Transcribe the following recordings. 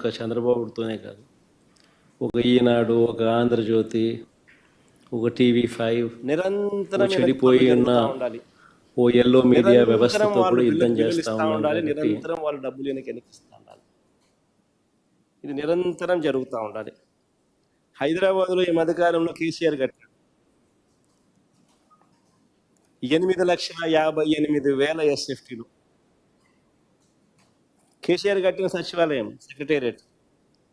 ఒక చంద్రబాబుతోనే కాదు, ఒక ఈనాడు, ఒక ఆంధ్రజ్యోతి, ఒక టీవీ5 నిరంతరం చెడిపోయి ఉన్న ఉండాలి. ఓ ఎల్లో మీడియా నిరంతరం వ్యవస్థతో వాళ్ళు కూడా యుద్ధం బిల్లులు చేస్తూ ఇస్తా ఉండాలి. కాబట్టి నిరంతరం వాళ్ళు డబ్బులు వెనక్కిస్తా ఉండాలి. ఇది నిరంతరం జరుగుతూ ఉండాలి. హైదరాబాద్లో ఈ మధ్యకాలంలో కేసీఆర్ కట్టాడు 8,58,000 SFTలు. కేసీఆర్ కట్టిన సచివాలయం సెక్రటేరియట్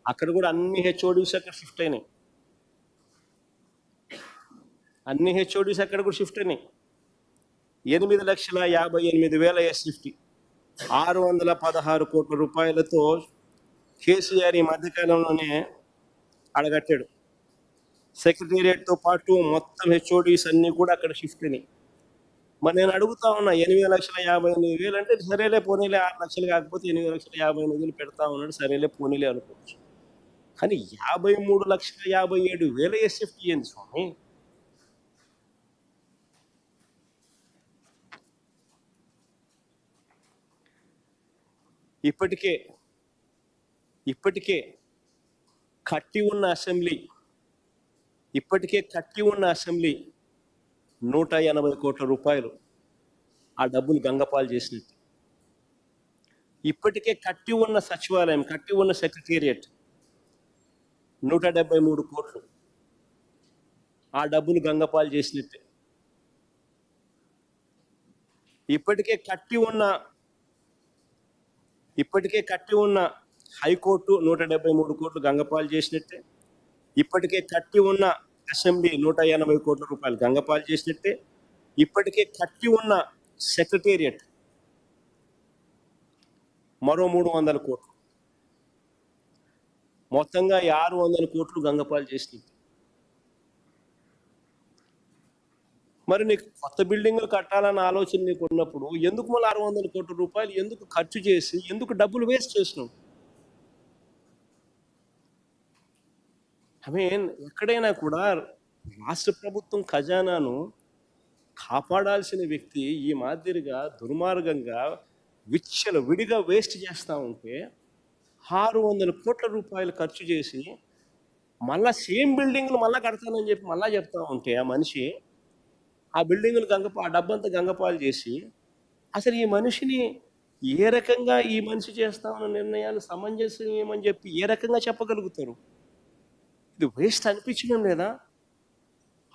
అక్కడ కూడా అన్ని హెచ్ఓడీస్ అక్కడ షిఫ్ట్ అయినాయి. అన్ని హెచ్ఓడీస్ అక్కడ కూడా షిఫ్ట్ అయినాయి. 8,58,000 SFT 616 కోట్ల రూపాయలతో కేసీఆర్ ఈ మధ్యకాలంలోనే అడగట్టాడు. సెక్రటేరియట్తో పాటు మొత్తం హెచ్ఓడీస్ అన్నీ కూడా అక్కడ షిఫ్ట్ అయినాయి. మరి నేను అడుగుతా ఉన్నా, 8,58,000 అంటే సరేలే పోనీలే, 6 లక్షలు కాకపోతే 8,58,000 పెడతా ఉన్నాడు, సరేలే పోనీలే అనుకోవచ్చు. కానీ 53,57,000 SFT ఏంది స్వామి? ఇప్పటికే కట్టి ఉన్న అసెంబ్లీ 180 కోట్ల రూపాయలు ఆ డబ్బులు గంగపాలు చేసినట్టు. ఇప్పటికే కట్టి ఉన్న సచివాలయం, కట్టి ఉన్న సెక్రటేరియట్ 173 కోట్లు ఆ డబ్బులు గంగపాలు చేసినట్టే. ఇప్పటికే కట్టి ఉన్న హైకోర్టు 173 కోట్లు గంగపాలు చేసినట్టే. ఇప్పటికే కట్టి ఉన్న అసెంబ్లీ 180 కోట్ల రూపాయలు గంగపాలు చేసినట్టే. ఇప్పటికే కట్టి ఉన్న సెక్రటేరియట్ మరో 300 కోట్లు, మొత్తంగా 600 కోట్లు గంగపాలు చేసినట్టు. మరి నీకు కొత్త బిల్డింగులు కట్టాలన్న ఆలోచన నీకు ఉన్నప్పుడు ఎందుకు మళ్ళీ 600 కోట్ల రూపాయలు ఎందుకు ఖర్చు చేసి ఎందుకు డబ్బులు వేస్ట్ చేసినావు? ఎక్కడైనా కూడా రాష్ట్ర ప్రభుత్వం ఖజానాను కాపాడాల్సిన వ్యక్తి ఈ మాదిరిగా దుర్మార్గంగా విడిగా వేస్ట్ చేస్తూ ఉంటే 600 కోట్ల రూపాయలు ఖర్చు చేసి మళ్ళా సేమ్ బిల్డింగ్లు మళ్ళీ కడతానని చెప్పి మళ్ళీ చెప్తా ఉంటే ఆ మనిషి ఆ బిల్డింగులు ఆ డబ్బంతా గంగపాలు చేసి అసలు ఈ మనిషిని ఏ రకంగా ఈ మనిషి చేస్తా ఉన్న నిర్ణయాలు సమంజసమని చెప్పి ఏ రకంగా చెప్పగలుగుతారు? ఇది వేస్ట్ అనిపించడం లేదా?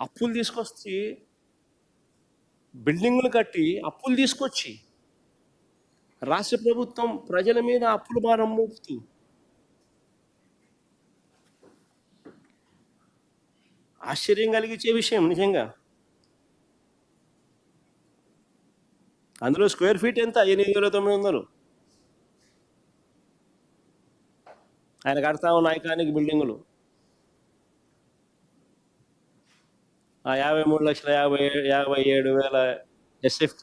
అప్పులు తీసుకొచ్చి బిల్డింగులు కట్టి అప్పులు తీసుకొచ్చి రాష్ట్ర ప్రభుత్వం ప్రజల మీద అప్పుల భారం మోపుతూ ఆశ్చర్యం కలిగించే విషయం నిజంగా. అందులో స్క్వేర్ ఫీట్ ఎంత? 8,900. ఆయన కడతా ఉన్న ఐకానిక్ బిల్డింగులు ఆ 53,57,000 SFT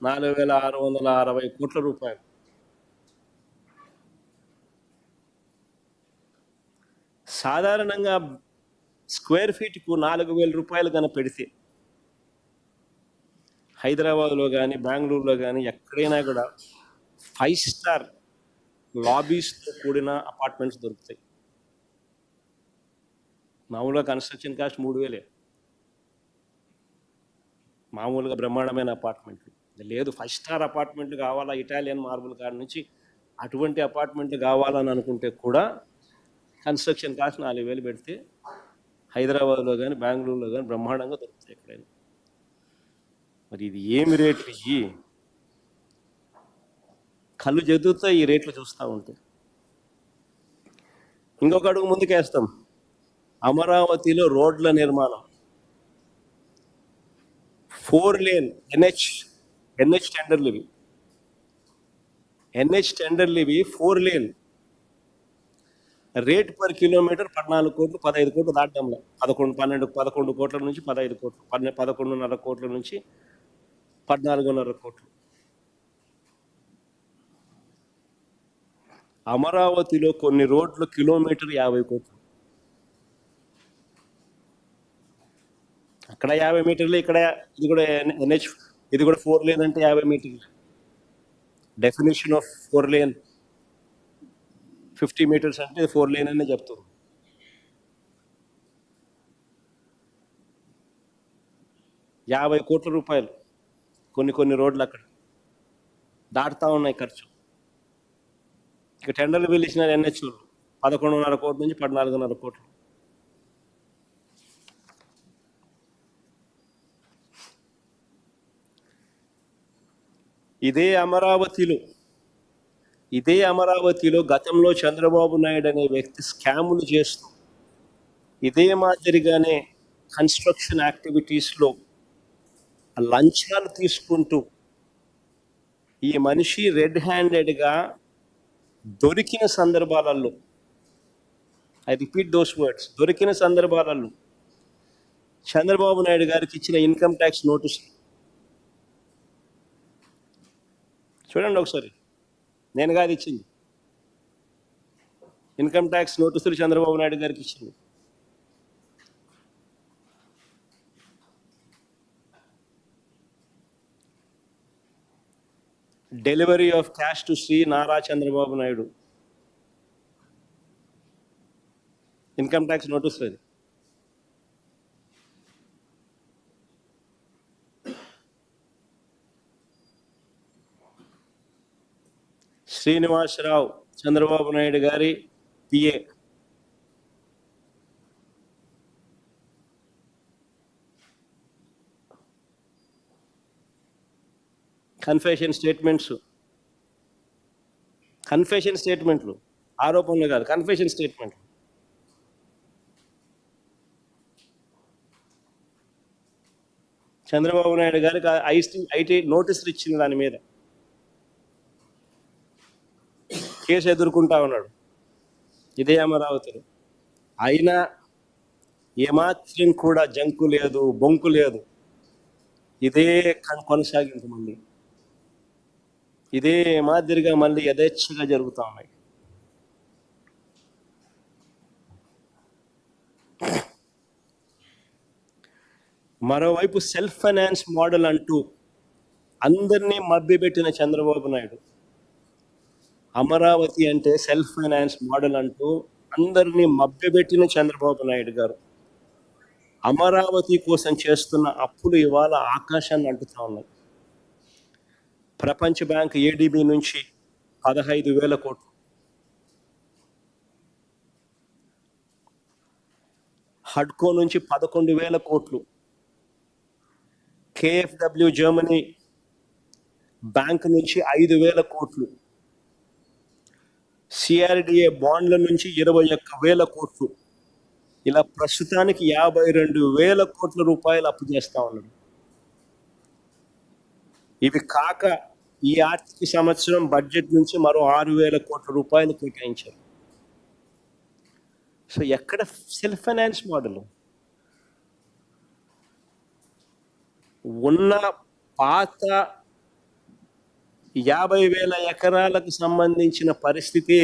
4,660 కోట్ల రూపాయలు. సాధారణంగా స్క్వేర్ ఫీట్కు 4,000 రూపాయలు కన్నా పెడితే హైదరాబాద్లో కానీ బెంగళూరులో కానీ ఎక్కడైనా కూడా 5 స్టార్ లాబీస్తో కూడిన అపార్ట్మెంట్స్ దొరుకుతాయి. మామూలుగా కన్స్ట్రక్షన్ కాస్ట్ 3,000. మామూలుగా బ్రహ్మాండమైన అపార్ట్మెంట్లు లేదు. 5 స్టార్ అపార్ట్మెంట్లు కావాలా, ఇటాలియన్ మార్బుల్ కాడ నుంచి అటువంటి అపార్ట్మెంట్లు కావాలని అనుకుంటే కూడా కన్స్ట్రక్షన్ కాస్ట్ 4,000 పెడితే హైదరాబాద్లో కానీ బెంగళూరులో కానీ బ్రహ్మాండంగా దొరుకుతాయి ఎక్కడైనా. మరి ఇది ఏమి రేట్లు? ఇవి కళ్ళు జదుగుతాయి ఈ రేట్లు చూస్తూ ఉంటే. ఇంకొక అడుగు ముందుకేస్తాం. అమరావతిలో రోడ్ల నిర్మాణం 4 లేన్ NH టెండర్లు ఇవి. NH టెండర్లు ఇవి 4 లేన్. రేట్ పర్ కిలోమీటర్ 14 కోట్లు 15 కోట్లు దాటడంలో 11 కోట్ల నుంచి 15 కోట్లు 11.5 కోట్ల నుంచి 14.5 కోట్లు. అమరావతిలో కొన్ని రోడ్లు కిలోమీటర్ 50 కోట్లు. అక్కడ 50 మీటర్లు, ఇక్కడ ఇది కూడా NH, ఇది కూడా 4 లేన్ అంటే 50 మీటర్లు. డెఫినేషన్ ఆఫ్ 4 లేన్ 50 మీటర్స్ అంటే 4 లేన్ అనే చెప్తుంది. ₹50 కోట్ల కొన్ని రోడ్లు అక్కడ దాటుతా ఉన్నాయి ఖర్చు. ఇక టెండర్లు పిలిచిన ఎన్హెచ్ఓలు 11.5 కోట్ల నుంచి 14.5 కోట్లు. ఇదే అమరావతిలో గతంలో చంద్రబాబు నాయుడు అనే వ్యక్తి స్కాములు చేస్తూ ఇదే మాదిరిగానే కన్స్ట్రక్షన్ యాక్టివిటీస్లో లంచాలు తీసుకుంటూ ఈ మనిషి రెడ్ హ్యాండెడ్గా దొరికిన సందర్భాలలో, ఐ రిపీట్ దోస్ వర్డ్స్, దొరికిన సందర్భాలలో చంద్రబాబు నాయుడు గారికి ఇచ్చిన ఇన్కమ్ ట్యాక్స్ నోటీస్ చూడండి ఒకసారి. నేను కాదు ఇచ్చింది, ఇన్కమ్ ట్యాక్స్ నోటీసులు చంద్రబాబు నాయుడు గారికి ఇచ్చింది. Delivery of cash to Shri Nara Chandrababu Naidu, income tax notice అది. శ్రీనివాసరావు చంద్రబాబు నాయుడు గారి పిఏ, కన్ఫెషన్ స్టేట్మెంట్లు, ఆరోపణలు కాదు, కన్ఫెషన్ స్టేట్మెంట్లు. చంద్రబాబు నాయుడు గారికి ఐటీ నోటీసులు ఇచ్చింది, దాని మీద కేసు ఎదుర్కొంటా ఉన్నాడు ఇదే అమరావతిలో. అయినా ఏమాత్రం కూడా జంకు లేదు, బొంకు లేదు. ఇదే కొనసాగింపు, మళ్ళీ ఇదే మాదిరిగా మళ్ళీ యథేచ్ఛగా జరుగుతూ ఉన్నాయి. మరోవైపు సెల్ఫ్ ఫైనాన్స్ మోడల్ అంటూ అందరినీ మభ్యపెట్టిన చంద్రబాబు నాయుడు, అమరావతి అంటే సెల్ఫ్ ఫైనాన్స్ మోడల్ అంటూ అందరినీ మభ్యపెట్టిన చంద్రబాబు నాయుడు గారు అమరావతి కోసం చేస్తున్న అప్పులు ఇవాళ ఆకాశాన్ని అంటుతా ఉన్నాయి. ప్రపంచ బ్యాంక్ ఏడీబీ నుంచి 15,000 కోట్లు, హడ్కో నుంచి 11,000 కోట్లు, కేఎఫ్డబ్ల్యూ జర్మనీ బ్యాంక్ నుంచి 5,000 కోట్లు, సిఆర్డిఏ బాండ్ల నుంచి 21,000 కోట్లు, ఇలా ప్రస్తుతానికి 52,000 కోట్ల రూపాయలు అప్పు చేస్తా ఉన్నాడు. ఇవి కాక ఈ ఆర్థిక సంవత్సరం బడ్జెట్ నుంచి మరో 6,000 కోట్ల రూపాయలు కేటాయించారు. సో ఎక్కడ సెల్ఫ్ ఫైనాన్స్ మోడల్? ఉన్న పాత 50,000 ఎకరాలకు సంబంధించిన పరిస్థితి